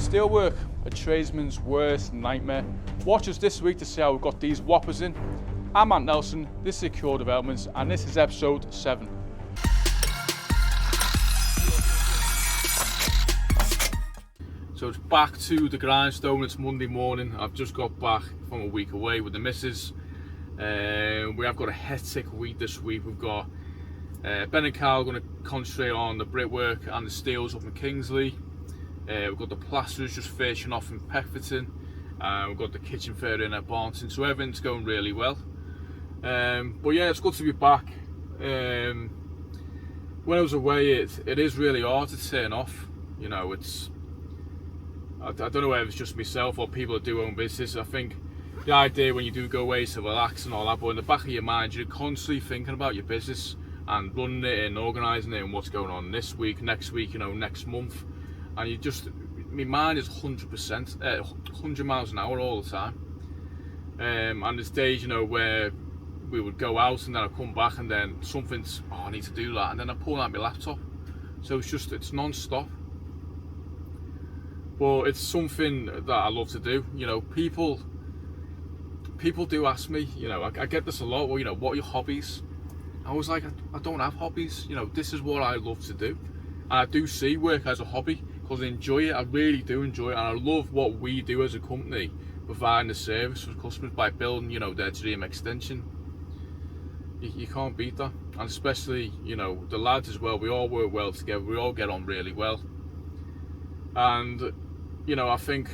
Steelwork, a tradesman's worst nightmare. Watch us this week to see how we've got these whoppers in. I'm Matt Nelson, this is Acura Developments, and this is episode 7. So it's back to the grindstone. It's Monday morning. I've just got back from a week away with the missus. We have got a hectic week this week. We've got Ben and Carl going to concentrate on the brickwork and the steels up in Kingsley. We've got the plasterers just finishing off in Peckforton. We've got the kitchen fair in at Barnton, so everything's going really well. But yeah, it's good to be back. When I was away, it is really hard to turn off. You know, I don't know whether it's just myself or people that do own business. I think the idea when you do go away is to relax and all that, but in the back of your mind, you're constantly thinking about your business and running it and organising it and what's going on this week, next week, you know, next month. And you just, my mind is 100%, 100 miles an hour all the time. And there's days, you know, where we would go out and then I'd come back and then something's, oh, I need to do that. And then I pull out my laptop. So it's non-stop. But it's something that I love to do. You know, people do ask me, you know, I get this a lot, well, you know, what are your hobbies? I was like, I don't have hobbies. You know, this is what I love to do. And I do see work as a hobby because I enjoy it. I really do enjoy it. And I love what we do as a company, providing the service for customers by building, you know, their dream extension. You can't beat that. And especially, you know, the lads as well, we all work well together. We all get on really well. And, you know, I think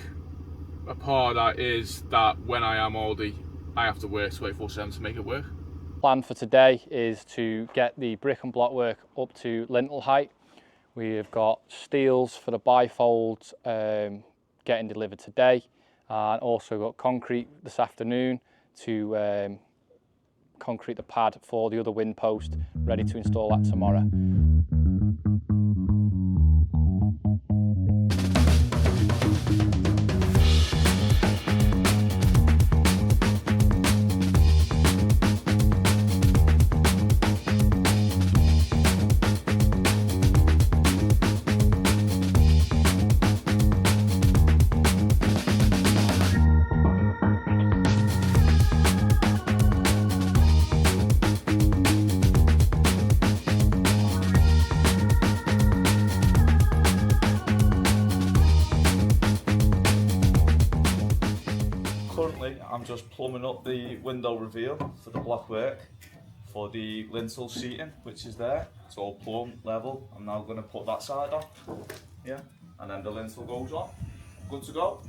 a part of that is that when I am Aldi, I have to work 24/7 to make it work. Plan for today is to get the brick and block work up to lintel height. We've got steels for the bifolds getting delivered today, and also got concrete this afternoon to concrete the pad for the other wind post, ready to install that tomorrow. Currently, I'm just plumbing up the window reveal for the block work for the lintel sheeting, which is there. It's all plumb level. I'm now going to put that side on, yeah, and then the lintel goes on. Good to go.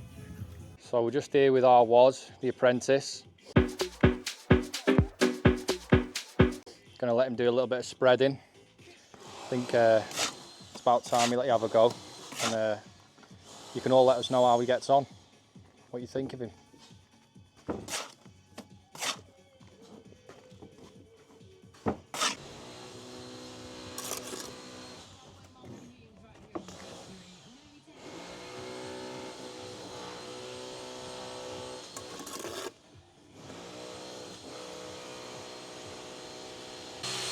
So we're just here with our Woz, the apprentice. Going to let him do a little bit of spreading. I think it's about time we let you have a go, and you can all let us know how he gets on, what you think of him.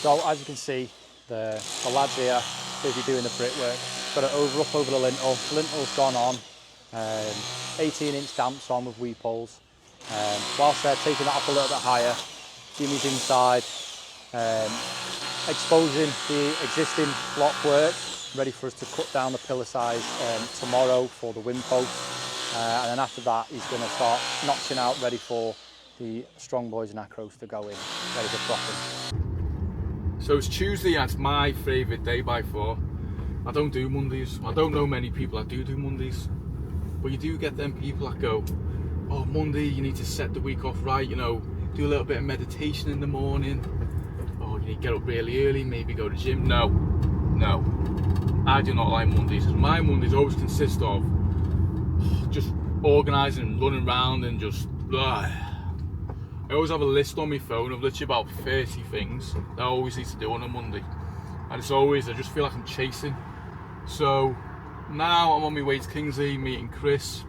So as you can see, the lads here busy doing the brickwork. Got it up over the lintel. Lintel's gone on. 18-inch damps on with weep holes. Whilst they're taking that up a little bit higher, Jimmy's inside, exposing the existing block work, ready for us to cut down the pillar size tomorrow for the wind post. And then after that, he's going to start notching out, ready for the strong boys and acros to go in, ready for propping. So it's Tuesday and it's my favourite day by far. I don't do Mondays. I don't know many people that do Mondays. But you do get them people that go, oh, Monday, you need to set the week off right, you know, do a little bit of meditation in the morning. Oh, you need to get up really early, maybe go to the gym. No. I do not like Mondays. My Mondays always consist of just organising and running around and just, I always have a list on my phone of literally about 30 things that I always need to do on a Monday. And it's always, I just feel like I'm chasing. So now I'm on my way to Kingsley, meeting Chris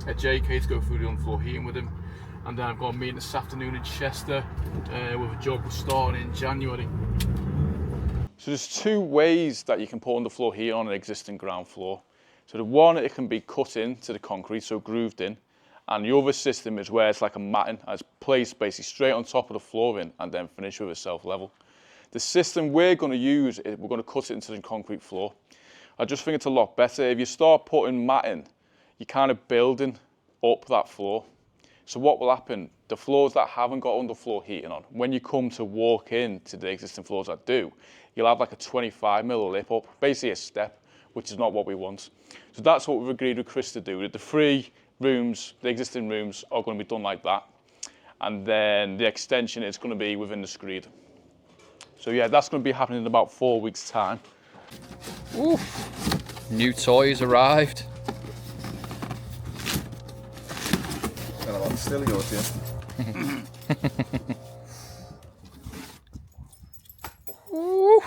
at JK to go through the underfloor heating with him. And then I've got a meeting this afternoon in Chester with a job starting in January. So there's two ways that you can put underfloor heating on an existing ground floor. So the one, it can be cut into the concrete, so grooved in, and the other system is where it's like a matting, and it's placed basically straight on top of the flooring and then finished with a self-level. The system we're going to use, we're going to cut it into the concrete floor. I just think it's a lot better. If you start putting matting, you're kind of building up that floor. So what will happen, the floors that haven't got underfloor heating on, when you come to walk into the existing floors that do, you'll have like a 25mm lip up, basically a step, which is not what we want. So that's what we've agreed with Chris to do. The 3 rooms, the existing rooms, are going to be done like that. And then the extension is going to be within the screed. So yeah, that's going to be happening in about 4 weeks' time. Oof. New toys arrived. Got a lot of still yours here. Oof.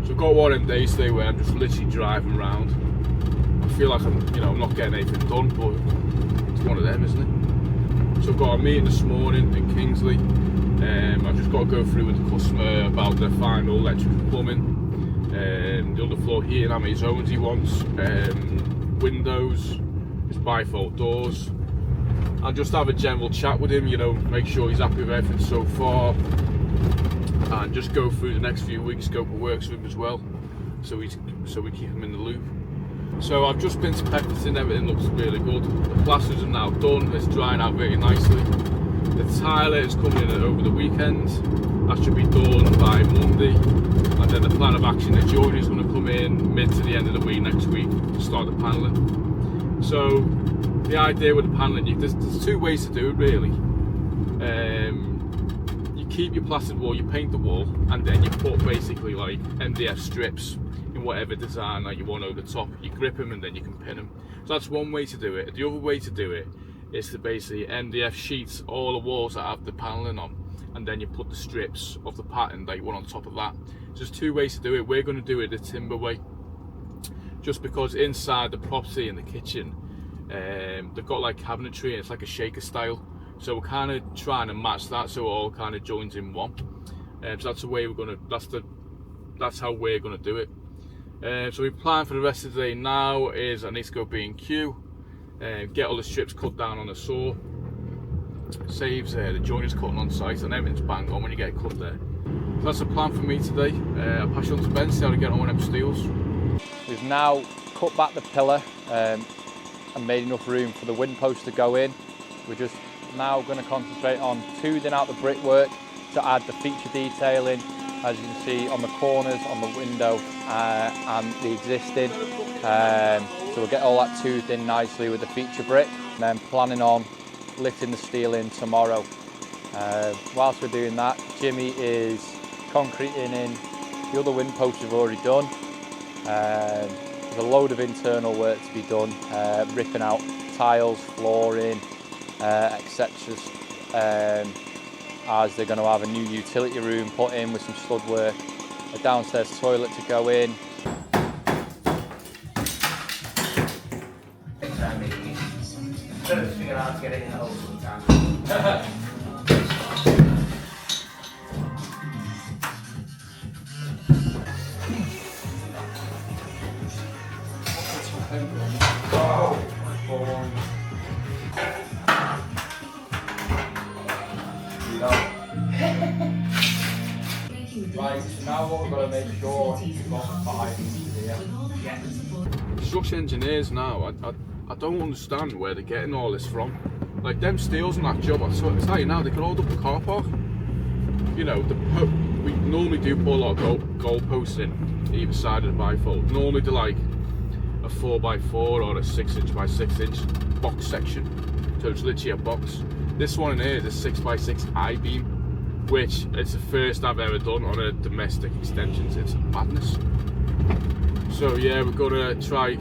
So I've got one of them days today where I'm just literally driving around. I feel like I'm not getting anything done, but it's one of them, isn't it? So I've got a meeting this morning in Kingsley. I've just got to go through with the customer about the final electrical plumbing, the underfloor heating, how many zones he wants, windows, his bifold doors. I'll just have a general chat with him, make sure he's happy with everything so far, and just go through the next few weeks scope of works with him as well, so we keep him in the loop. So I've just been inspecting, everything looks really good. The plasters are now done, it's drying out very nicely. The tiler is coming in over the weekend, that should be done by Monday, and then the plan of action, the joiner is going to come in mid to the end of the week next week to start the panelling. So the idea with the panelling, there's 2 ways to do it really. You keep your plastered wall, you paint the wall, and then you put basically like MDF strips in whatever design that you want over the top. You grip them and then you can pin them. So that's one way to do it. The other way to do it is to basically MDF sheets all the walls that have the panelling on, and then you put the strips of the pattern that you want on top of that. So there's 2 ways to do it. We're going to do it the timber way, just because inside the property in the kitchen, they've got like cabinetry and it's like a shaker style, so we're kind of trying to match that so it all kind of joins in one. So that's the way that's how we're gonna do it. So we plan for the rest of the day now is I need to go B&Q, get all the strips cut down on the saw, saves the joiners cutting on site, and everything's bang on when you get it cut there. So that's the plan for me today. I'll pass you on to Ben, see how to get on them steels. We've now cut back the pillar and made enough room for the wind post to go in. We're just now going to concentrate on toothing out the brickwork to add the feature detailing, as you can see on the corners, on the window and the existing. So we'll get all that toothed in nicely with the feature brick, and then planning on lifting the steel in tomorrow. Whilst we're doing that, Jimmy is concreting in the other wind posts we've already done. There's a load of internal work to be done, ripping out tiles, flooring, etc. As they're going to have a new utility room put in with some stud work, a downstairs toilet to go in. Trying to figure out how to get it in the hole sometimes. Right, so now what we've got to make sure is we've got the pipe here. Construction engineers now, I don't understand where they're getting all this from. Like them steels on that job, I tell you now, they could hold up a car park. We normally do put a lot of goal posts in either side of the bifold. Normally they're like a 4x4 or a 6" by 6" box section. So it's literally a box. This one in here is a 6x6 I-beam, which it's the first I've ever done on a domestic extensions. It's madness. So yeah, we're gonna try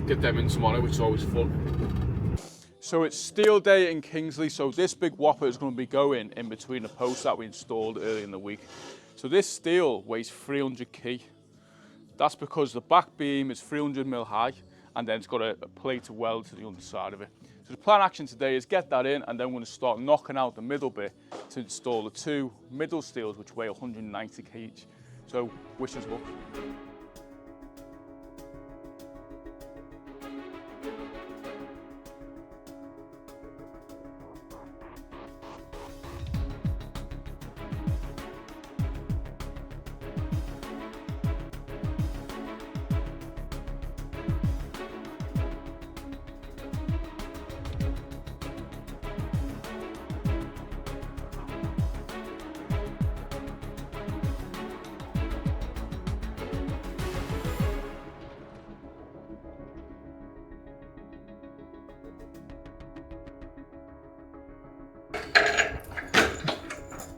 get them in tomorrow, which is always fun. So it's steel day in Kingsley, so this big whopper is going to be going in between the posts that we installed early in the week. So this steel weighs 300 kg. That's because the back beam is 300 mil high, and then it's got a plate to weld to the underside of it. So the plan action today is get that in, and then we're going to start knocking out the middle bit to install the two middle steels, which weigh 190 kg each. So wish us luck.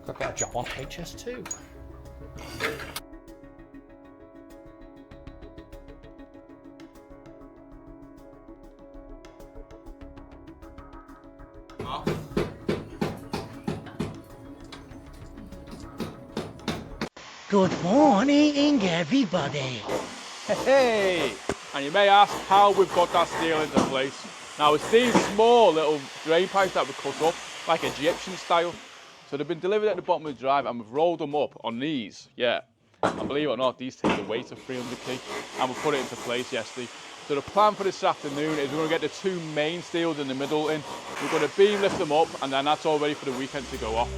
I've got a job on HS2. Good morning, everybody. Hey! And you may ask how we've got that steel into place. Now it's these small little drain pipes that we cut up, like Egyptian style. So they've been delivered at the bottom of the drive, and we've rolled them up on these, yeah. And believe it or not, these take the weight of 300 kg, and we put it into place yesterday. So the plan for this afternoon is we're going to get the two main steels in the middle in. We're going to beam lift them up, and then that's all ready for the weekend to go off.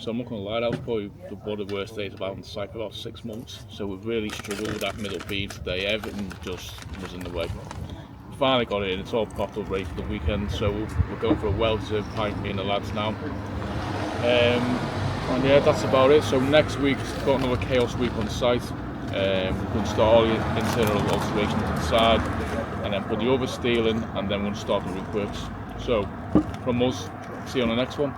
So I'm not going to lie, that was probably one of the worst days I've had on the site for about 6 months. So we've really struggled with that middle beam today. Everything just was in the way. Finally got it in, it's all propped up ready for the weekend. So we're going for a well-deserved pint, me and the lads now. And yeah, that's about it. So next week, we've got another chaos week on site. We're going to start all the internal alterations inside, and then put the other steel in, and then we'll start the roof works. So from us, see you on the next one.